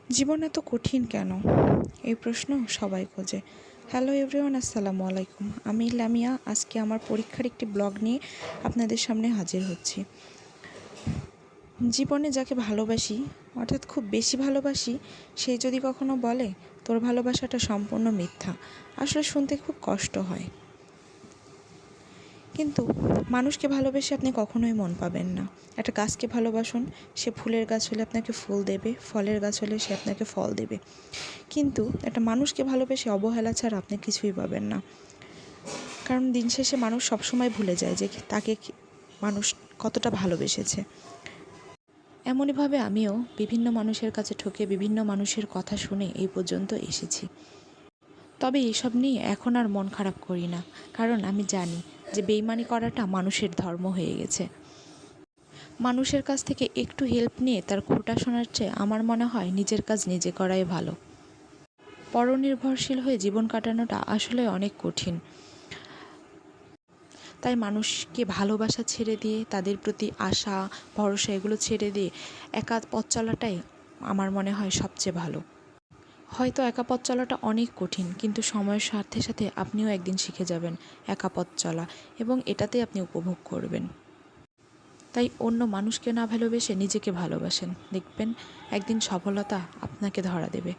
জীবন এত কঠিন কেন? এই প্রশ্ন সবাই খোঁজে। হ্যালো এভরিওয়ান, আসসালামু আলাইকুম। আমি লামিয়া। আজকে আমার পরীক্ষার একটি ব্লগ নিয়ে আপনাদের সামনে হাজির হচ্ছি। জীবনে যাকে ভালোবাসি, অর্থাৎ খুব বেশি ভালোবাসি, সে যদি কখনো বলে তোর ভালোবাসাটা সম্পূর্ণ মিথ্যা, আসলে শুনতে খুব কষ্ট হয়। কিন্তু মানুষকে ভালোবেসে আপনি কখনোই মন পাবেন না। একটা গাছকে ভালোবাসুন, সে ফুলের গাছ হলে আপনাকে ফুল দেবে, ফলের গাছ হলে সে আপনাকে ফল দেবে। কিন্তু একটা মানুষকে ভালোবেসে অবহেলা ছাড়া আপনি কিছুই পাবেন না। কারণ দিন শেষে মানুষ সবসময় ভুলে যায় যে তাকে মানুষ কতটা ভালোবেসেছে। এমনইভাবে আমিও বিভিন্ন মানুষের কাছে ঠকে, বিভিন্ন মানুষের কথা শুনে এই পর্যন্ত এসেছি। তবে এসব নিয়ে এখন আর মন খারাপ করি না, কারণ আমি জানি যে বেইমানি করাটা মানুষের ধর্ম হয়ে গেছে। মানুষের কাছ থেকে একটু হেল্প নিয়ে তার খোঁটা শোনার চেয়ে আমার মনে হয় নিজের কাজ নিজে করাই ভালো। পরনির্ভরশীল হয়ে জীবন কাটানোটা আসলে অনেক কঠিন। তাই মানুষকে ভালোবাসা ছেড়ে দিয়ে, তাদের প্রতি আশা ভরসা এগুলো ছেড়ে দিয়ে একা পথ চলাটাই আমার মনে হয় সবচেয়ে ভালো। হয়তো একা পথ চলাটা অনেক কঠিন, কিন্তু সময়ের সাথে সাথে আপনিও একদিন শিখে যাবেন একা পথ চলা, এবং এটাতেই আপনি উপভোগ করবেন। তাই অন্য মানুষকে না ভালোবেসে নিজেকে ভালোবাসেন, দেখবেন একদিন সফলতা আপনাকে ধরা দেবে।